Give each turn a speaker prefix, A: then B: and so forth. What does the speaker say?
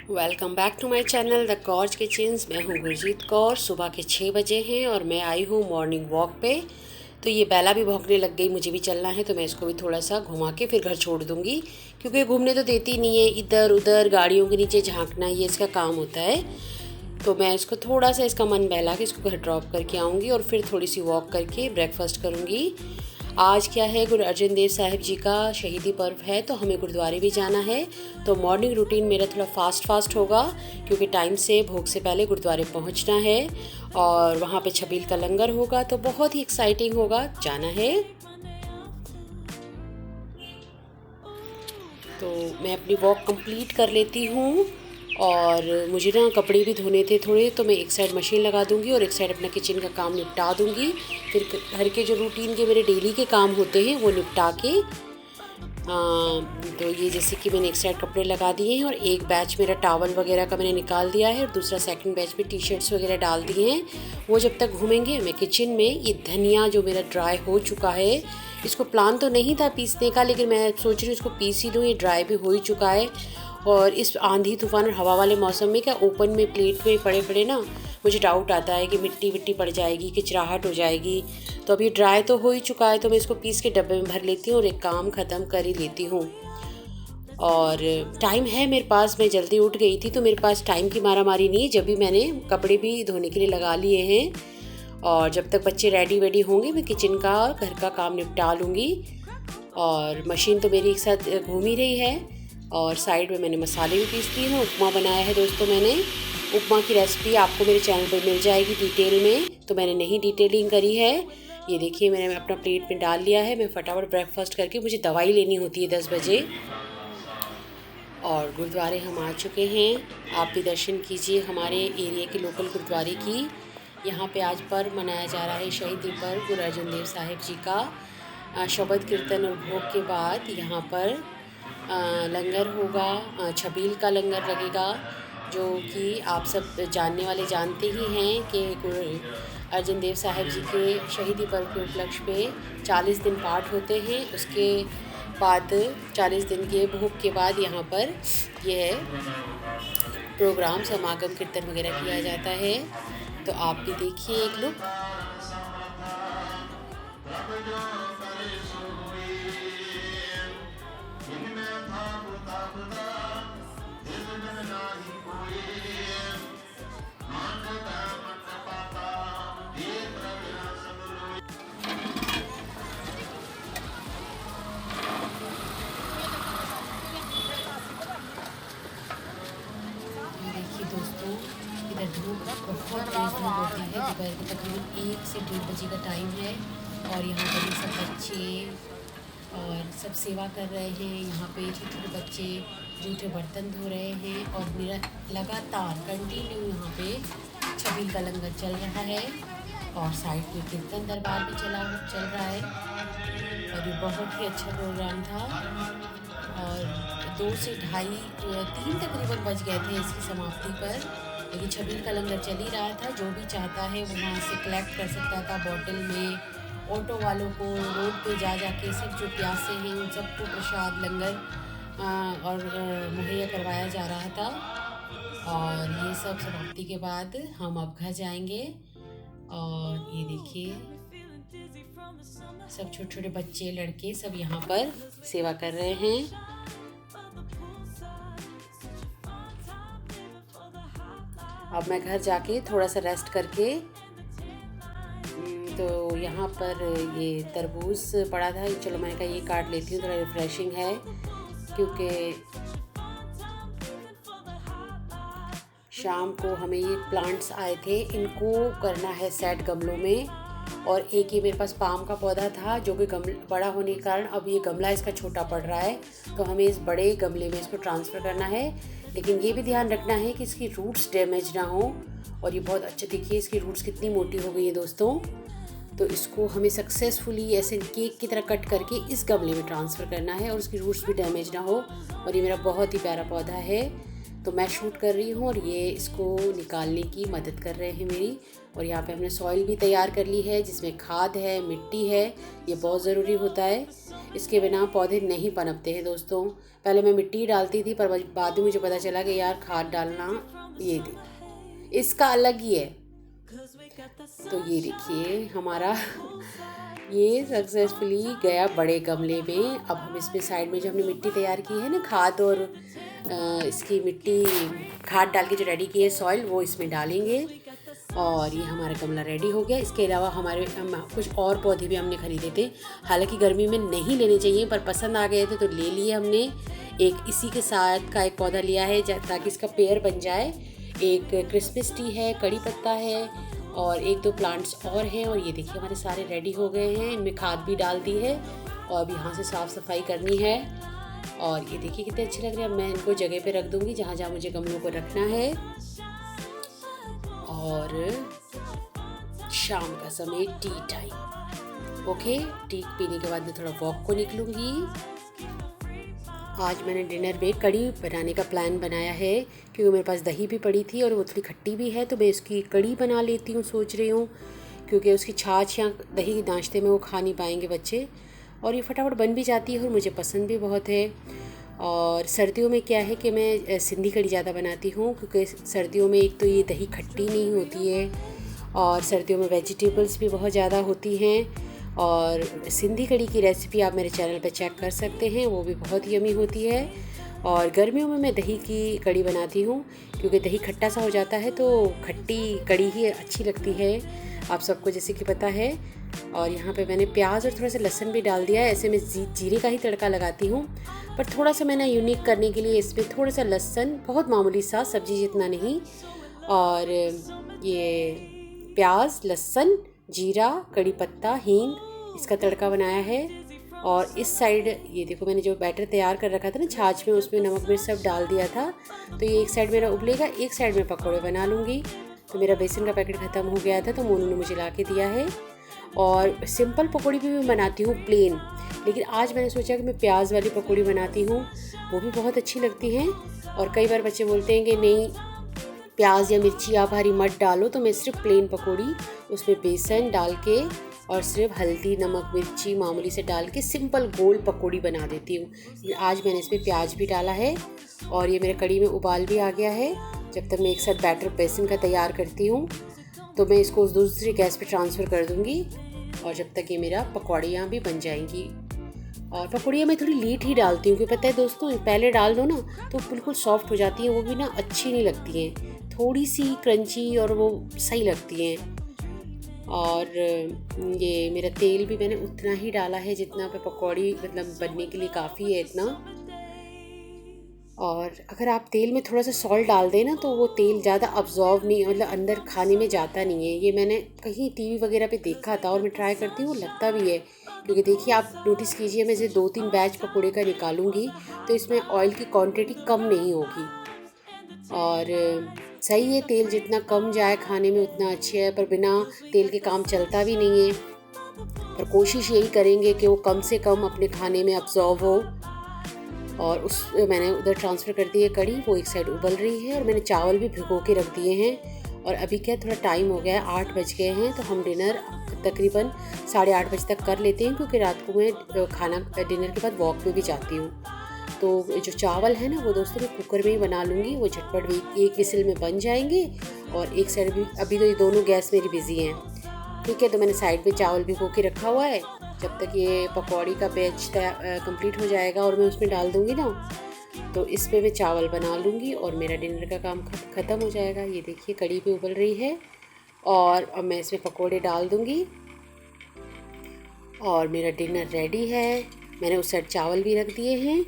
A: Welcome back to my channel the Kaur's kitchens. मैं हूं गुरजीत कौर। सुबह के 6 बजे हैं और मैं आई हूं मॉर्निंग वॉक पे। तो ये बेला भी भौंकने लग गई, मुझे भी चलना है तो मैं इसको भी थोड़ा सा घुमा के फिर घर छोड़ दूंगी, क्योंकि ये घूमने तो देती नहीं है। इधर उधर गाड़ियों के नीचे झांकना ये इसका काम होता है। तो मैं इसको थोड़ा सा इसका मन बहला के इसको घर ड्रॉप करके आऊँगी और फिर थोड़ी सी वॉक करके ब्रेकफास्ट करूँगी। आज क्या है, गुरु अर्जन देव साहिब जी का शहीदी पर्व है तो हमें गुरुद्वारे भी जाना है। तो मॉर्निंग रूटीन मेरा थोड़ा फास्ट होगा, क्योंकि टाइम से भोग से पहले गुरुद्वारे पहुंचना है और वहाँ पे छबील का लंगर होगा तो बहुत ही एक्साइटिंग होगा, जाना है। तो मैं अपनी वॉक कंप्लीट कर लेती हूँ और मुझे ना कपड़े भी धोने थे थोड़े, तो मैं एक साइड मशीन लगा दूंगी और एक साइड अपना किचन का काम निपटा दूंगी। फिर घर के जो रूटीन के मेरे डेली के काम होते हैं वो निपटा के तो ये जैसे कि मैंने एक साइड कपड़े लगा दिए हैं और एक बैच मेरा टॉवल वगैरह का मैंने निकाल दिया है और दूसरा सेकंड बैच में टी शर्ट्स वगैरह डाल दिए हैं। वो जब तक घूमेंगे मैं किचन में ये धनिया जो मेरा ड्राई हो चुका है, इसको प्लान तो नहीं था पीसने का, लेकिन मैं सोच रही हूँ इसको पीस ही दूँ। ये ड्राई भी हो ही चुका है और इस आंधी तूफान और हवा वाले मौसम में क्या ओपन में प्लेट में पड़े पड़े ना मुझे डाउट आता है कि मिट्टी विट्टी पड़ जाएगी, किचराहट हो जाएगी। तो अभी ड्राई तो हो ही चुका है तो मैं इसको पीस के डब्बे में भर लेती हूँ और एक काम ख़त्म कर ही लेती हूँ। और टाइम है मेरे पास, मैं जल्दी उठ गई थी तो मेरे पास टाइम की मारामारी नहीं है। जब भी मैंने कपड़े भी धोने के लिए लगा लिए हैं और जब तक बच्चे रेडी वेडी होंगे मैं किचन का घर का काम निपटा लूँगी। और मशीन तो मेरी एक साथ घूम ही रही है और साइड में मैंने मसाले भी पीस दिए हैं। उपमा बनाया है दोस्तों मैंने। उपमा की रेसिपी आपको मेरे चैनल पर मिल जाएगी डिटेल में, तो मैंने नहीं डिटेलिंग करी है। ये देखिए मैंने अपना प्लेट में डाल लिया है। मैं फटाफट ब्रेकफास्ट करके, मुझे दवाई लेनी होती है 10 बजे और गुरुद्वारे हम आ चुके हैं। आप भी दर्शन कीजिए हमारे एरिया के लोकल गुरुद्वारे की। यहाँ पे आज पर्व मनाया जा रहा है, शहीदी पर्व गुरु अर्जन देव साहिब जी का। शबद कीर्तन और भोग के बाद यहाँ पर लंगर होगा, छबील का लंगर लगेगा, जो कि आप सब जानने वाले जानते ही हैं कि गुरु अर्जन देव साहिब जी के शहीदी पर्व के उपलक्ष्य पे 40 दिन पाठ होते हैं। उसके बाद 40 दिन के भोग के बाद यहाँ पर यह प्रोग्राम समागम कीर्तन वगैरह किया जाता है। तो आप भी देखिए एक लुक। देखिए दोस्तों, इधर धूप बहुत तेज़ धूप होती है। दोपहर के तकरीबन 1 से 1:30 बजे का टाइम है और यहाँ पर ये सब बच्चे और सब सेवा कर रहे हैं। यहाँ पे छोटे छोटे बच्चे जूठे बर्तन धो रहे हैं और मेरा लगातार कंटिन्यू यहाँ पे छबील का लंगर चल रहा है और साइड में कीर्तन दरबार भी चल रहा है। और ये बहुत ही अच्छा प्रोग्राम था और 2 से ढाई 3 तकरीबन बज गए थे इसकी समाप्ति पर, लेकिन छबील का लंगर चल ही रहा था। जो भी चाहता है वो वहाँ से कलेक्ट कर सकता था बॉटल में। ऑटो वालों को रोड पे जा के सब जो प्यासे हैं उन सबको प्रसाद लंगर और मुहैया करवाया जा रहा था। और ये सब समाप्ति के बाद हम अब घर जाएंगे। और ये देखिए सब छोटे छोटे बच्चे लड़के सब यहाँ पर सेवा कर रहे हैं। अब मैं घर जाके थोड़ा सा रेस्ट करके, तो यहाँ पर ये तरबूज पड़ा था, चलो मैंने कहा ये काट लेती हूँ, थोड़ा रिफ्रेशिंग है। क्योंकि शाम को हमें ये प्लांट्स आए थे, इनको करना है सेट गमलों में। और एक ये मेरे पास पाम का पौधा था जो कि बड़ा होने के कारण अब ये गमला इसका छोटा पड़ रहा है, तो हमें इस बड़े गमले में इसको ट्रांसफ़र करना है। लेकिन ये भी ध्यान रखना है कि इसकी रूट्स डैमेज ना हो। और ये बहुत अच्छा, देखिए इसकी रूट्स कितनी मोटी हो गई है दोस्तों। तो इसको हमें सक्सेसफुली ऐसे केक की तरह कट करके इस गमले में ट्रांसफ़र करना है और उसकी रूट्स भी डैमेज ना हो। और ये मेरा बहुत ही प्यारा पौधा है, तो मैं शूट कर रही हूँ और ये इसको निकालने की मदद कर रहे हैं मेरी। और यहाँ पे हमने सॉइल भी तैयार कर ली है जिसमें खाद है, मिट्टी है, ये बहुत ज़रूरी होता है। इसके बिना पौधे नहीं पनपते हैं दोस्तों। पहले मैं मिट्टी डालती थी, पर बाद में मुझे पता चला कि यार खाद डालना ये थी इसका अलग ही है। तो ये देखिए हमारा ये सक्सेसफुली गया बड़े गमले में। अब हम इसमें साइड में जो हमने मिट्टी तैयार की है ना, खाद और इसकी मिट्टी खाद डाल के जो रेडी की है सॉइल, वो इसमें डालेंगे और ये हमारा गमला रेडी हो गया। इसके अलावा हमारे कुछ और पौधे भी हमने ख़रीदे थे, हालांकि गर्मी में नहीं लेने चाहिए पर पसंद आ गए थे तो ले लिए हमने। एक इसी के साथ का एक पौधा लिया है ताकि इसका पेड़ बन जाए। एक क्रिसमस ट्री है, कड़ी पत्ता है और एक दो प्लांट्स और हैं। और ये देखिए हमारे सारे रेडी हो गए हैं, इनमें खाद भी डाल दी है और अब यहाँ से साफ़ सफाई करनी है। और ये देखिए कितने अच्छे लग रहे हैं। अब मैं इनको जगह पे रख दूँगी जहाँ जहाँ मुझे गमलों को रखना है। और शाम का समय टी टाइम, ओके। टी पीने के बाद मैं थोड़ा वॉक को निकलूँगी। आज मैंने डिनर में कड़ी बनाने का प्लान बनाया है क्योंकि मेरे पास दही भी पड़ी थी और वो थोड़ी खट्टी भी है, तो मैं इसकी कड़ी बना लेती हूँ सोच रही हूँ, क्योंकि उसकी छाछ या दही के नाश्ते में वो खा नहीं पाएंगे बच्चे। और ये फटाफट बन भी जाती है और मुझे पसंद भी बहुत है। और सर्दियों में क्या है कि मैं सिंधी कड़ी ज़्यादा बनाती हूँ, क्योंकि सर्दियों में एक तो ये दही खट्टी नहीं होती है और सर्दियों में वेजिटेबल्स भी बहुत ज़्यादा होती हैं। और सिंधी कड़ी की रेसिपी आप मेरे चैनल पर चेक कर सकते हैं, वो भी बहुत यमी होती है। और गर्मियों में मैं दही की कड़ी बनाती हूँ क्योंकि दही खट्टा सा हो जाता है तो खट्टी कड़ी ही अच्छी लगती है, आप सबको जैसे कि पता है। और यहाँ पे मैंने प्याज और थोड़ा सा लहसुन भी डाल दिया है। ऐसे मैं जीरे का ही तड़का लगाती हूँ, पर थोड़ा सा मैंने यूनिक करने के लिए इसमें थोड़ा सा लहसुन, बहुत मामूली सा, सब्जी जितना नहीं, और ये प्याज, लहसुन, जीरा, कड़ी पत्ता, हींग, इसका तड़का बनाया है। और इस साइड ये देखो मैंने जो बैटर तैयार कर रखा था ना छाछ में, उसमें नमक मिर्च सब डाल दिया था। तो ये एक साइड मेरा उबलेगा, एक साइड में पकौड़े बना लूँगी। तो मेरा बेसन का पैकेट ख़त्म हो गया था तो मोनू ने मुझे ला के दिया है। और सिंपल पकौड़ी भी मैं बनाती हूँ प्लेन, लेकिन आज मैंने सोचा कि मैं प्याज वाली पकौड़ी बनाती हूँ, वो भी बहुत अच्छी लगती हैं। और कई बार बच्चे बोलते हैं कि नहीं प्याज या मिर्ची आप हरी मत डालो, तो मैं सिर्फ प्लेन पकौड़ी उसमें बेसन डाल के और सिर्फ हल्दी, नमक, मिर्ची मामूली से डाल के सिंपल गोल पकौड़ी बना देती हूँ। आज मैंने इसमें प्याज भी डाला है और ये मेरे कड़ी में उबाल भी आ गया है। जब तक मैं एक साथ बैटर बेसन का तैयार करती हूँ तो मैं इसको उस दूसरी गैस पे ट्रांसफ़र कर दूँगी और जब तक ये मेरा पकौड़ियाँ भी बन जाएंगी। और पकौड़ियाँ मैं थोड़ी लेट ही डालती हूँ क्योंकि पता है दोस्तों, पहले डाल दो ना तो बिल्कुल सॉफ्ट हो जाती हैं, वो भी ना अच्छी नहीं लगती हैं, थोड़ी सी क्रंची और वो सही लगती हैं। और ये मेरा तेल भी मैंने उतना ही डाला है जितना पे पकौड़ी मतलब बनने के लिए काफ़ी है इतना। और अगर आप तेल में थोड़ा सा सॉल्ट डाल दें ना तो वो तेल ज़्यादा अब्जॉर्व नहीं, मतलब अंदर खाने में जाता नहीं है। ये मैंने कहीं टीवी वगैरह पे देखा था और मैं ट्राई करती हूँ, लगता भी है। क्योंकि देखिए आप नोटिस कीजिए, मैं इसे 2-3 बैच पकौड़े का निकालूंगी तो इसमें ऑयल की क्वांटिटी कम नहीं होगी। और सही है, तेल जितना कम जाए खाने में उतना अच्छा है, पर बिना तेल के काम चलता भी नहीं है। पर कोशिश यही करेंगे कि वो कम से कम अपने खाने में अब्जॉर्व हो। और उस मैंने उधर ट्रांसफ़र कर दी है कड़ी, वो एक साइड उबल रही है और मैंने चावल भी भिगो के रख दिए हैं। और अभी क्या थोड़ा टाइम हो गया है, 8 बज गए हैं, तो हम डिनर तकरीबन 8:30 बजे तक कर लेते हैं क्योंकि रात को मैं खाना डिनर के बाद वॉक पे भी जाती हूँ। तो जो चावल है ना वो दोस्तों मैं कुकर में ही बना लूँगी, वो झटपट भी एक विसिल में बन जाएंगे। और एक साइड भी अभी तो ये दोनों गैस मेरी बिज़ी हैं, ठीक है। तो मैंने साइड पे चावल भिगो के रखा हुआ है, जब तक ये पकौड़ी का बैच कंप्लीट हो जाएगा और मैं उसमें डाल दूँगी ना तो इस पे मैं चावल बना लूँगी और मेरा डिनर का काम ख़त्म हो जाएगा। ये देखिए कड़ी भी उबल रही है और अब मैं इसमें पकौड़े डाल दूँगी और मेरा डिनर रेडी है। मैंने उस साइड चावल भी रख दिए हैं